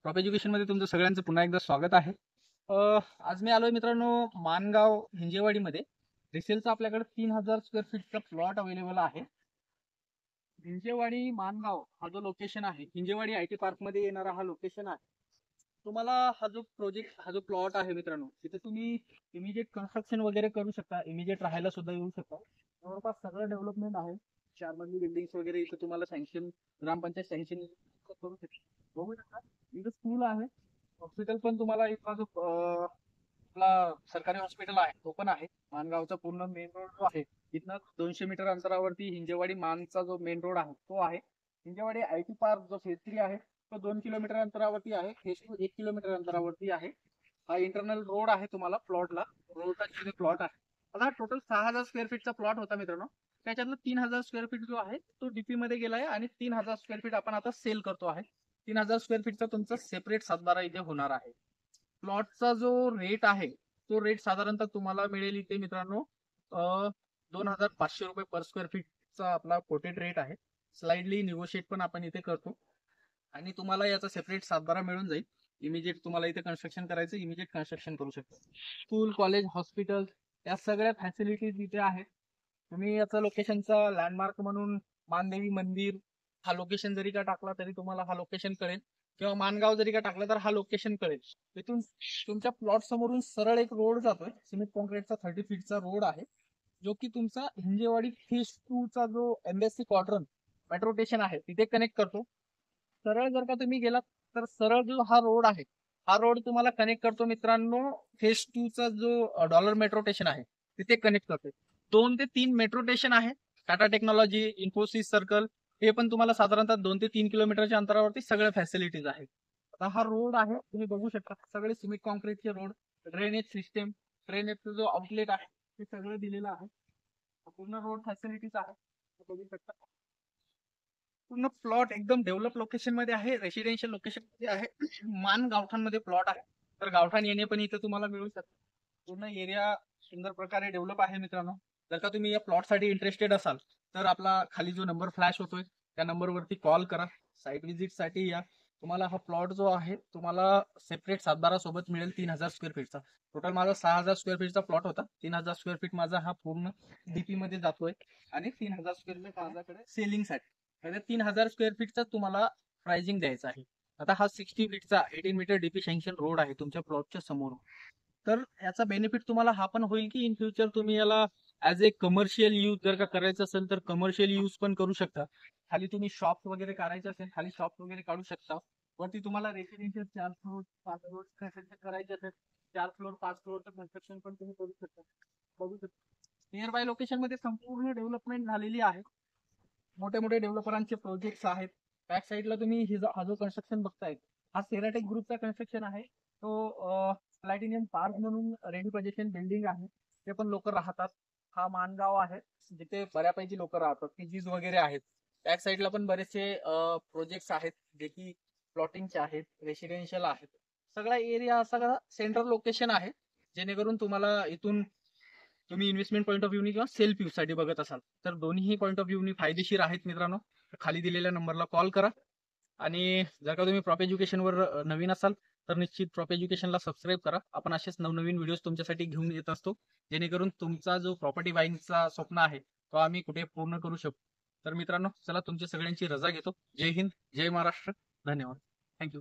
Prop education मध्ये तुमचं सगळ्यांचं पुन्हा एकदा स्वागत आहे. आज मी आलोय मित्रांनो मानगाव हिंजेवाडीमध्ये. रिसेलचा आपल्याकडे 3000 स्क्वेअर फीटचा प्लॉट अवेलेबल आहे. हिंजेवाडी मानगाव हा जो लोकेशन आहे, हिंजेवाडी आयटी पार्क मध्ये येणारा हा लोकेशन आहे. तुम्हाला हा जो प्लॉट आहे मित्रांनो, तिथे तुम्ही इमिजिएट कन्स्ट्रक्शन वगैरे करू शकता, इमिजिएट राहायला सुद्धा येऊ शकता. जवळपास सगळं डेव्हलपमेंट आहे. 4 मजली बिल्डिंग्स वगैरे इथे तुम्हाला सँक्शन, ग्रामपंचायत सँक्शन करू शकता. बघू शकता इथं स्कूल आहे, हॉस्पिटल पण तुम्हाला इथला जो आपला सरकारी हॉस्पिटल आहे तो पण आहे. मानगावचा पूर्ण मेन रोड जो आहे इथनं 200 मीटर अंतरावरती हिंजेवाडी मानचा जो मेन रोड आहे तो आहे. हिंजेवाडी आयटी पार्क जो फेज 3 आहे तो 2 किलोमीटर अंतरावरती आहे. फेज 2 1 किलोमीटर अंतरावरती आहे. हा इंटरनल रोड आहे तुम्हाला प्लॉटला, रोडचा प्लॉट आहे. आता टोटल 6000 स्क्वेअर फीटचा प्लॉट होता मित्रांनो. त्याच्यातलं 3000 स्क्वेअर फीट जो आहे तो डीपी मध्ये गेला आहे आणि 3000 स्क्वेअर फीट आपण आता सेल करतो आहे. 3000 स्क्वेअर फीटचा तुमचा सेपरेट सातबारा इथे होणार आहे. प्लॉटचा जो रेट आहे तो रेट साधारणतः तुम्हाला मिळेल इथे मित्रांनो 2500 रुपये पर स्क्वेअर फीटचा आपला कोटेड रेट आहे. स्लाइडली निगोशिएट पण आपण इथे करतो आणि तुम्हाला याचा सेपरेट सातबारा मिळून जाईल. इमिजिएट तुम्हाला इथे कन्स्ट्रक्शन करायचं, इमिजिएट कन्स्ट्रक्शन करू शकता. स्कूल, कॉलेज, हॉस्पिटल या सगळ्या फॅसिलिटीज इथे आहेत. तुम्ही याचा लोकेशनचा लँडमार्क म्हणून मानदेवी मंदिर हा लोकेशन जरी का टाकला तरी तुम्हाला हा लोकेशन कळेल, किंवा मानगाव जरी का टाकला तर हा लोकेशन कळेल. तिथून तुमच्या प्लॉट समोरून सरळ एक रोड जातोय, सिमेंट कॉन्क्रीटचा 30 फीटचा रोड आहे, जो की तुमचा हिंजेवाडी फेज 2 चा जो एम्बेसी क्वाड्रन मेट्रो स्टेशन आहे तिथे कनेक्ट करतो. सरळ जर का तुम्ही गेलात तर सरळ जो हा रोड आहे हा रोड तुम्हाला कनेक्ट करतो मित्रांनो फेज 2 चा जो डॉलर मेट्रो स्टेशन आहे तिथे कनेक्ट करतो. 2 ते 3 मेट्रो स्टेशन आहे. टाटा टेक्नॉलॉजी, इन्फोसिस सर्कल, हे पण तुम्हाला साधारणतः 2 ते 3 किलोमीटरच्या अंतरावरती सगळ्या फॅसिलिटीज आहेत. आता हा रोड आहे तुम्ही बघू शकता, सगळे सिमेंट कॉन्क्रीटचे रोड, ड्रेनेज सिस्टम, ड्रेनेजचा जो आउटलेट आहे ते सगळं दिलेलं आहे. पूर्ण रोड फॅसिलिटीज आहे बघू शकता. पूर्ण प्लॉट एकदम डेव्हलप लोकेशन मध्ये आहे, रेसिडेन्शियल लोकेशन मध्ये आहे. मान गावठाणमध्ये प्लॉट आहे, तर गावठाण येणे पण इथे तुम्हाला मिळू शकतं. पूर्ण एरिया सुंदर प्रकारे डेव्हलप आहे मित्रांनो. जर का तुम्ही या प्लॉट साठी इंटरेस्टेड असाल तर आपला खाली जो नंबर फ्लॅश होतोय त्या नंबरवरती कॉल करा. साईट व्हिजिट साठी या. तुम्हाला हा प्लॉट जो आहे तुम्हाला सेपरेट सातबारा सोबत मिळेल 3000 स्क्वेअर फीटचा. टोटल माझा 6000 स्क्वेअर फीटचा प्लॉट होता. 3000 स्क्वेअर फीट माझा हा पूर्ण डीपी मध्ये जातोय आणि 3000 स्क्वेअर फीट माझ्याकडे सेलिंग साठी. 3000 स्क्वेअर फीटचा तुम्हाला प्राइसिंग द्यायचा आहे. आता हा 60 फीटचा 18 मीटर डीपी सँक्शन रोड आहे तुमच्या प्लॉटच्या समोर. तर याचा बेनिफिट तुम्हाला हा पण होईल की इन फ्युचर तुम्ही याला ऍज ए कमर्शियल यूज जर का करायचं असेल तर कमर्शियल यूज पण करू शकता. खाली तुम्ही शॉप वगैरे काढायचे असेल खाली शॉप वगैरे काढू शकता. वरती तुम्हाला रेसिडेन्शियल 4 फ्लोर 5 फ्लोर कन्स्ट्रक्शन करायचे असेल 4 फ्लोर 5 फ्लोअरचं कन्स्ट्रक्शन पण तुम्ही करू शकता. बघू शकता नियर बाय लोकेशन मध्ये संपूर्ण डेव्हलपमेंट झालेली आहे. मोठे मोठे डेव्हलपरांचे प्रोजेक्ट्स आहेत. बॅक साईडला तुम्ही हा जो कन्स्ट्रक्शन बघताय हा सेराटेक ग्रुपचा कन्स्ट्रक्शन आहे. तो प्लॅटिनियम पार्क म्हणून रेडी पोझिशन बिल्डिंग आहे, ते पण लोक राहतात. हा मानगाव आहे जिथे बऱ्यापैकी लोक राहतात, पीजीज वगैरे आहेत. बॅक साईडला पण बरेचसे प्रोजेक्ट्स आहेत जे की प्लॉटिंगचे आहेत, रेसिडेन्शियल आहेत. सगळा एरिया सगळा सेंट्रल लोकेशन आहे, जेणेकरून तुम्हाला इथून तुम्ही इन्व्हेस्टमेंट पॉईंट ऑफ व्ह्यूनी किंवा सेल्फ यूज साठी बघत असाल तर दोन्ही पॉईंट ऑफ व्ह्यूनी फायदेशीर आहेत मित्रांनो. खाली दिलेल्या नंबरला कॉल करा. आणि जर का तुम्ही प्रॉप एज्युकेशनवर नवीन असाल तर निश्चित प्रॉप एज्युकेशनला सबस्क्राईब करा. आपण असेच नवनवीन व्हिडिओज तुमच्यासाठी घेऊन येत असतो, जेणेकरून तुमचा जो प्रॉपर्टी बाईंगचा स्वप्न आहे तो आम्ही कुठे पूर्ण करू शकतो. तर मित्रांनो चला तुमच्या सगळ्यांची रजा घेतो. जय हिंद, जय महाराष्ट्र, धन्यवाद, थँक्यू.